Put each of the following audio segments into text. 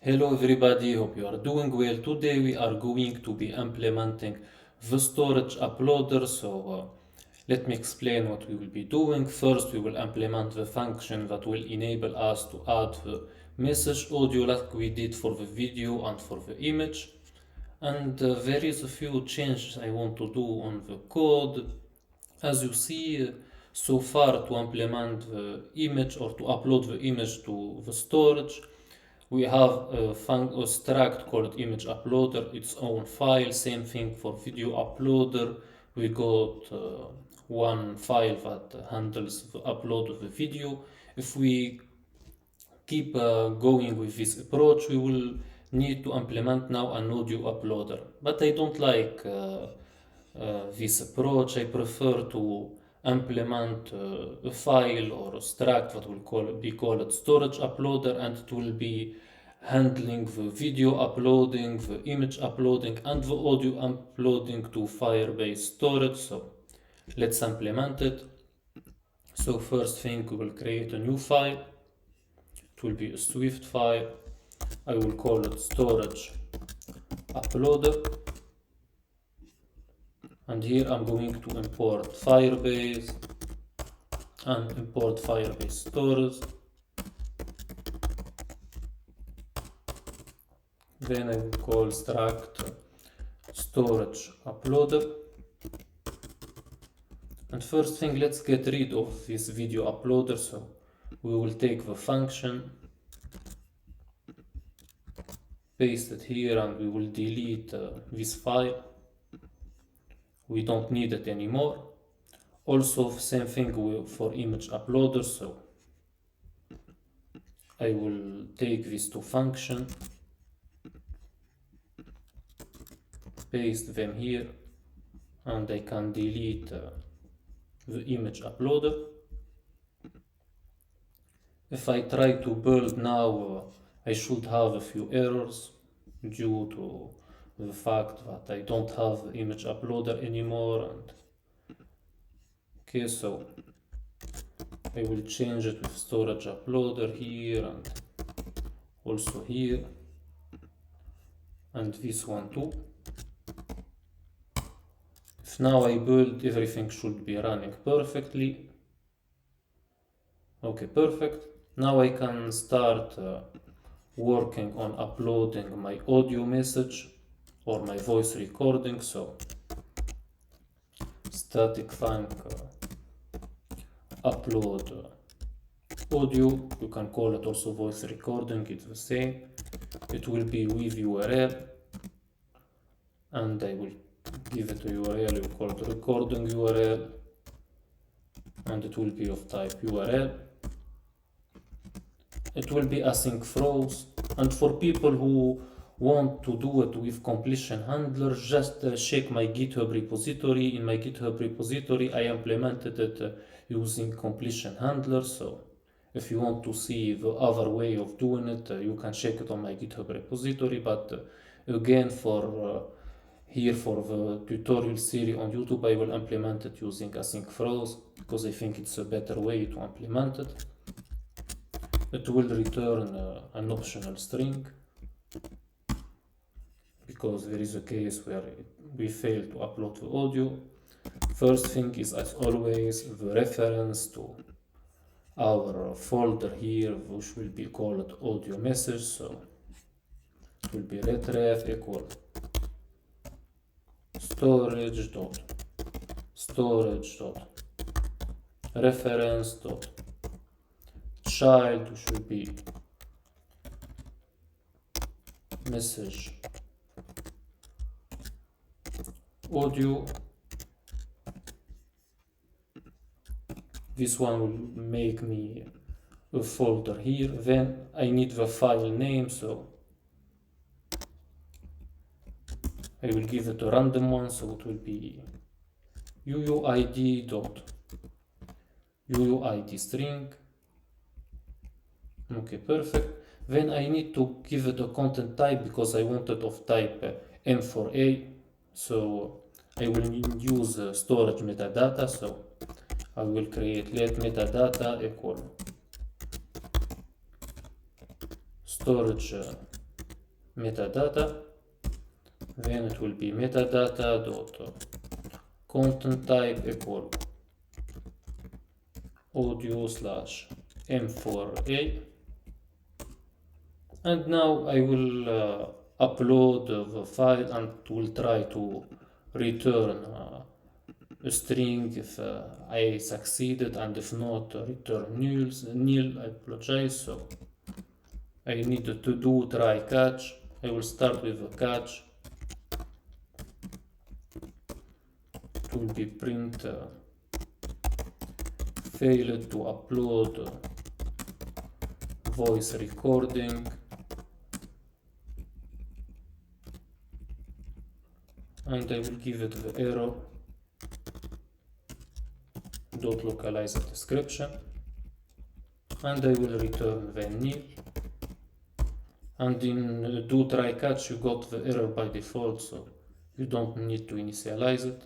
Hello everybody, hope you are doing well. Today we are going to be implementing the storage uploader. Let me explain what we will be doing. First we will implement the function that will enable us to add the message audio like we did for the video and for the image. And there is a few changes I want to do on the code. As you see, so far to implement the image or to upload the image to the storage, we have a struct called image uploader, its own file. Same thing for video uploader. We got one file that handles the upload of the video. If we keep going with this approach, we will need to implement now an audio uploader. But I don't like this approach. I prefer to implement a file or a struct that will be called storage uploader, and it will be handling the video uploading, the image uploading, and the audio uploading to Firebase storage. So let's implement it. So first thing, we will create a new file. It will be a Swift file. I will call it storage uploader. And here I'm going to import Firebase and import Firebase storage. Then I will call struct storage uploader. And first thing, let's get rid of this video uploader. So we will take the function, paste it here, and we will delete this file. We don't need it anymore. Also, same thing for image uploader. So I will take these two functions, paste them here, and I can delete the image uploader. If I try to build now, I should have a few errors due to the fact that I don't have the image uploader anymore. And okay, so I will change it with storage uploader here and also here, and this one too. If now I build, everything should be running perfectly. Okay, perfect. Now I can start working on uploading my audio message or my voice recording. So static func upload audio, you can call it also voice recording, it's the same. It will be with URL, and I will give it a URL, you call it recording URL, and it will be of type URL. It will be async throws, and for people who want to do it with completion handler, just check my GitHub repository. In my GitHub repository, I implemented it using completion handler. So if you want to see the other way of doing it, you can check it on my GitHub repository. But again, for here for the tutorial series on YouTube, I will implement it using async throws because I think it's a better way to implement it. It will return an optional string because there is a case where we fail to upload the audio. First thing is, as always, the reference to our folder here, which will be called audio message. So it will be retref equal storage.reference.child, which will be message audio. This one will make me a folder here. Then I need the file name, so I will give it a random one, so it will be uuid string. Okay, perfect. Then I need to give it a content type because I want it of type M4A. So I will use storage metadata. So I will create let metadata equal storage metadata, then it will be metadata dot content type equal audio slash m4a, and now I will upload the file and will try to return a string if I succeeded, and if not, return nil. I apologize. So I need to do try catch. I will start with a catch. It will be print failed to upload voice recording, and I will give it the error dot localize description, and I will return the nil. And in do try catch you got the error by default, so you don't need to initialize it.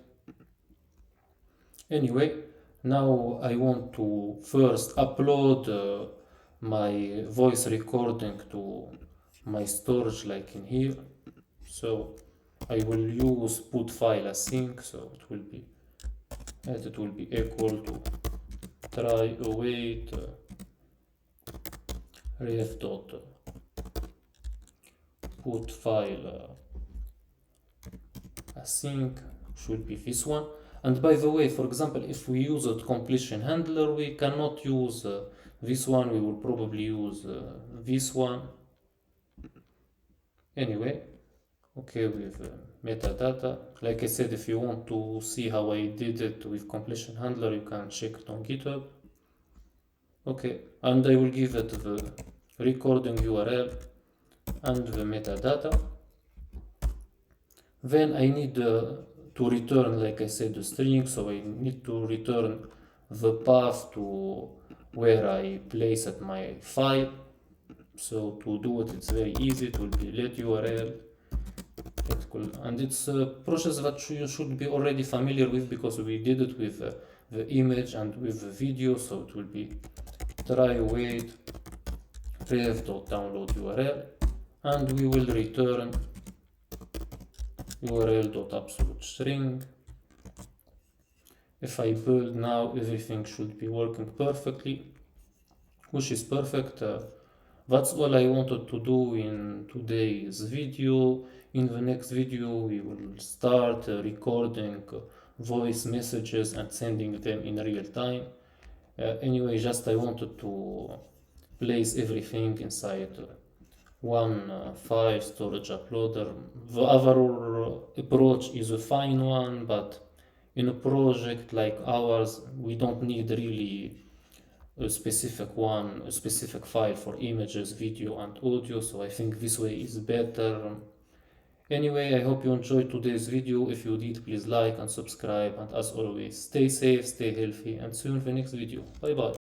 Anyway, now I want to first upload my voice recording to my storage, like in here. So I will use put file async, so it will be equal to try await ref dot put file async should be this one. And by the way, for example, if we use a completion handler, we cannot use this one. We will probably use this one. Anyway, okay, with metadata. Like I said, if you want to see how I did it with completion handler, you can check it on GitHub. Okay, and I will give it the recording URL and the metadata. Then I need to return, like I said, the string, so I need to return the path to where I placed my file. So to do it, it's very easy. It will be let URL, and it's a process that you should be already familiar with, because we did it with the image and with the video. So it will be try wait ref.download URL, and we will return url.absolute string. If I build now, everything should be working perfectly, which is perfect. That's all I wanted to do in today's video. In the next video, we will start recording voice messages and sending them in real time. Anyway, just I wanted to place everything inside one file storage uploader. The overall approach is a fine one, but in a project like ours, we don't need really a specific file for images, video, and audio. So I think this way is better. Anyway, I hope you enjoyed today's video. If you did, please like and subscribe, and as always, stay safe, stay healthy, and see you in the next video. Bye bye.